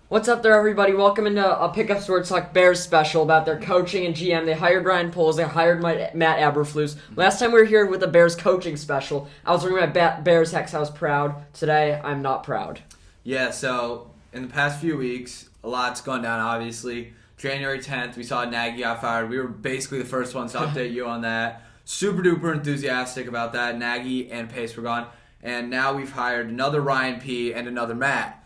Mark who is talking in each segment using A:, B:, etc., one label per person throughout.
A: What's up there, everybody? Welcome into a Pickup Sports Talk Bears special about their coaching and GM. They hired Ryan Poles. They hired Matt Eberflus. Last time we were here with the Bears coaching special, I was wearing my Bears hex. I was proud. Today, I'm not proud.
B: Yeah, so in the past few weeks, a lot's gone down, obviously. January 10th, we saw Nagy got fired. We were basically the first ones to update you on that. Super duper enthusiastic about that. Nagy and Pace were gone. And now we've hired another Ryan P. and another Matt.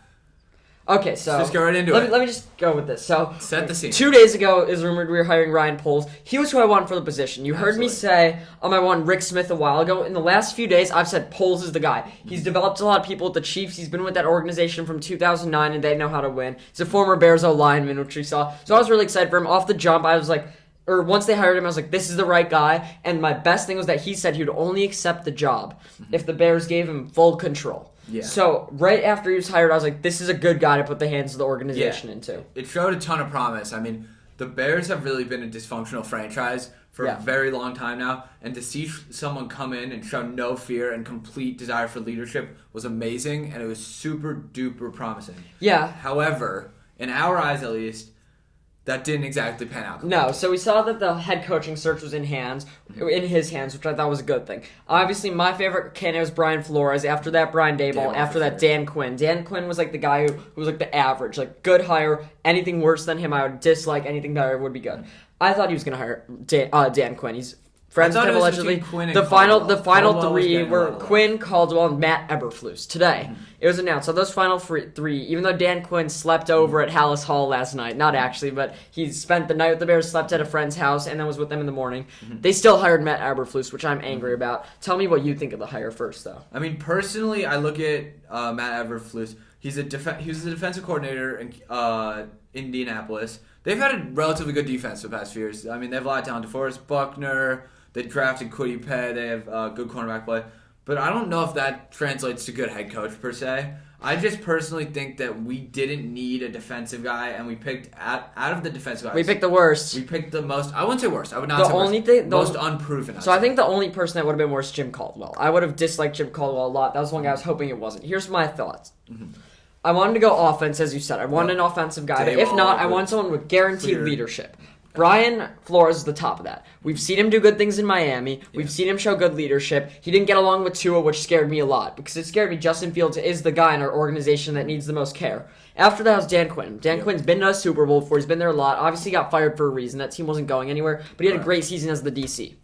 A: Okay, so
B: let's go right into it.
A: Let me just go with this. So
B: set the scene.
A: 2 days ago, it was rumored we were hiring Ryan Poles. He was who I wanted for the position. You heard me say I wanted Rick Smith a while ago. In the last few days, I've said Poles is the guy. He's developed a lot of people with the Chiefs. He's been with that organization from 2009, and they know how to win. He's a former Bears lineman, which we saw. So I was really excited for him. Off the jump, I was like, once they hired him, I was like, this is the right guy. And my best thing was that he said he would only accept the job if the Bears gave him full control. Yeah. So right after he was hired, I was like, this is a good guy to put the hands of the organization into.
B: It showed a ton of promise. I mean, the Bears have really been a dysfunctional franchise for a very long time now, and to see someone come in and show no fear and complete desire for leadership was amazing, and it was super duper promising.
A: Yeah.
B: However, in our eyes at least, that didn't exactly pan out.
A: No, so we saw that the head coaching search was in his hands, which I thought was a good thing. Obviously, my favorite candidate was Brian Flores. After that, Brian Daboll. After that, Dan Quinn. Dan Quinn was like the guy who was like the average, like good hire. Anything worse than him, I would dislike. Anything better would be good. I thought he was going to hire Dan Quinn. He's friends with him allegedly. The final three were Quinn, Caldwell, and Matt Eberflus. Today, it was announced. So those final three, even though Dan Quinn slept over at Hallis Hall last night, not actually, but he spent the night with the Bears, slept at a friend's house, and then was with them in the morning. They still hired Matt Eberflus, which I'm angry about. Tell me what you think of the hire first, though.
B: I mean, personally, I look at Matt Eberflus. He was the defensive coordinator in Indianapolis. They've had a relatively good defense the past few years. I mean, they have a lot of talent. DeForest Buckner. They drafted Kwity Paye. They have good cornerback play. But I don't know if that translates to good head coach, per se. I just personally think that we didn't need a defensive guy, and we picked, out of the defensive guys...
A: We picked the worst.
B: We picked the most... I wouldn't say worst. I would not say worst. Most unproven.
A: So I think the only person that would have been worse is Jim Caldwell. I would have disliked Jim Caldwell a lot. That was one guy I was hoping it wasn't. Here's my thoughts. I wanted to go offense, as you said. I wanted an offensive guy. But if not, I want someone with guaranteed leadership. Brian Flores is the top of that. We've seen him do good things in Miami. We've seen him show good leadership. He didn't get along with Tua, which scared me a lot because it scared me. Justin Fields is the guy in our organization that needs the most care. After that was Dan Quinn. Dan Quinn's been to a Super Bowl before. He's been there a lot. Obviously got fired for a reason. That team wasn't going anywhere, but he had a great season as the DC.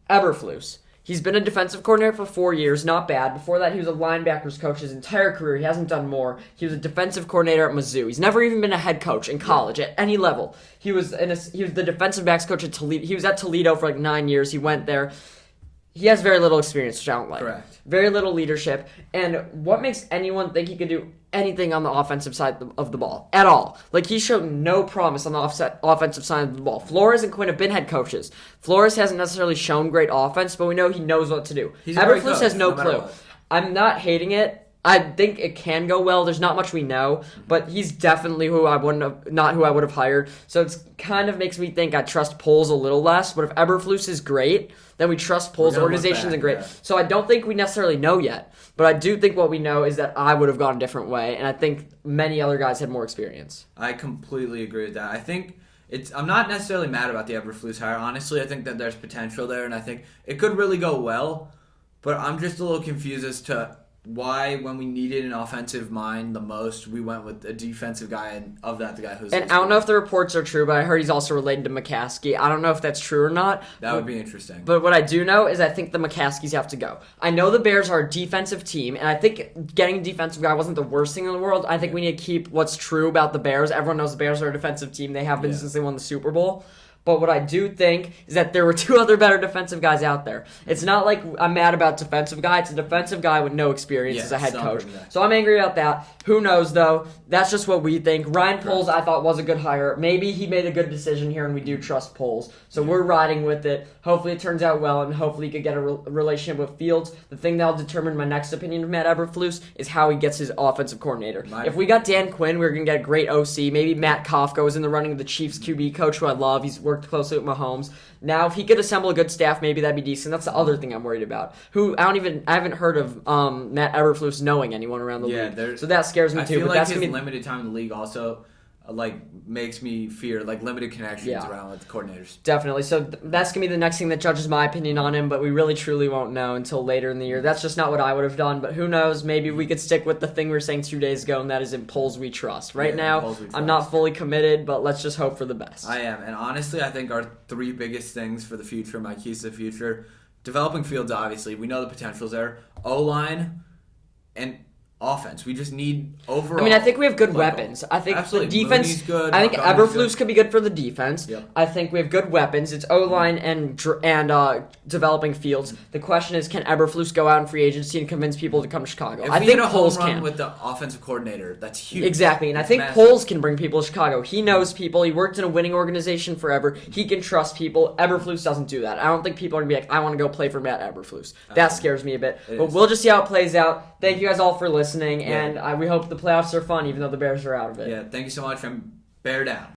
A: Eberflus. He's been a defensive coordinator for 4 years, not bad. Before that, he was a linebackers coach his entire career. He hasn't done more. He was a defensive coordinator at Mizzou. He's never even been a head coach in college at any level. He was the defensive backs coach at Toledo. He was at Toledo for like 9 years. He went there. He has very little experience, which I don't like.
B: Correct.
A: Very little leadership. And what makes anyone think he could do anything on the offensive side of the ball at all? Like, he showed no promise on the offensive side of the ball. Flores and Quinn have been head coaches. Flores hasn't necessarily shown great offense, but we know he knows what to do. Eberflus has no clue. I'm not hating it. I think it can go well. There's not much we know, but he's definitely not who I would have hired. So it kind of makes me think I trust Poles a little less. But if Eberflus is great, then we trust Poles' organizations and great. Yeah. So I don't think we necessarily know yet, but I do think what we know is that I would have gone a different way, and I think many other guys had more experience.
B: I completely agree with that. I think I'm not necessarily mad about the Eberflus hire. Honestly, I think that there's potential there, and I think it could really go well. But I'm just a little confused as to why, when we needed an offensive mind the most, we went with a defensive guy, and the guy who's...
A: And I don't know if the reports are true, but I heard he's also related to McCaskey. I don't know if that's true or not.
B: That would be interesting.
A: But what I do know is I think the McCaskies have to go. I know the Bears are a defensive team, and I think getting a defensive guy wasn't the worst thing in the world. I think we need to keep what's true about the Bears. Everyone knows the Bears are a defensive team. They have been since they won the Super Bowl. But what I do think is that there were two other better defensive guys out there. It's not like I'm mad about defensive guy. It's a defensive guy with no experience as a head coach. So I'm angry about that. Who knows, though? That's just what we think. Ryan Poles, I thought, was a good hire. Maybe he made a good decision here, and we do trust Poles. So we're riding with it. Hopefully it turns out well, and hopefully he could get a relationship with Fields. The thing that'll determine my next opinion of Matt Eberflus is how he gets his offensive coordinator. If we got Dan Quinn, we were going to get a great OC. Maybe Matt Kafka was in the running of the Chiefs QB coach, who I love. He's worked closely with Mahomes. Now, if he could assemble a good staff, maybe that'd be decent. That's the other thing I'm worried about. I haven't heard of Matt Eberflus knowing anyone around the league. So that scares me too.
B: I feel
A: but
B: like
A: that's
B: his
A: gonna be
B: limited time in the league also makes me fear limited connections around with coordinators.
A: Definitely. So that's going to be the next thing that judges my opinion on him, but we really truly won't know until later in the year. That's just not what I would have done, but who knows? Maybe we could stick with the thing we were saying 2 days ago, and that is in polls we trust. Right now, I'm not fully committed, but let's just hope for the best.
B: I am. And honestly, I think our 3 biggest things for the future, my keys to the future, developing fields, obviously. We know the potential's there. O-line and offense. We just need overall.
A: I mean, I think we have good weapons. I think
B: absolutely.
A: The defense.
B: Mooney's good,
A: I think
B: Montgomery's
A: Eberflus could be good for the defense.
B: Yep.
A: I think we have good weapons. It's O-line and developing fields. The question is, can Eberflus go out in free agency and convince people to come to Chicago?
B: If
A: I
B: we
A: think
B: get a
A: Poles
B: home run
A: can.
B: with the offensive coordinator, that's huge.
A: Exactly, and I think Poles can bring people to Chicago. He knows people. He worked in a winning organization forever. He can trust people. Eberflus doesn't do that. I don't think people are going to be like, I want to go play for Matt Eberflus. That scares me a bit. But we'll just see how it plays out. Thank you guys all for listening, and we hope the playoffs are fun, even though the Bears are out of it.
B: Yeah, thank you so much, and bear down.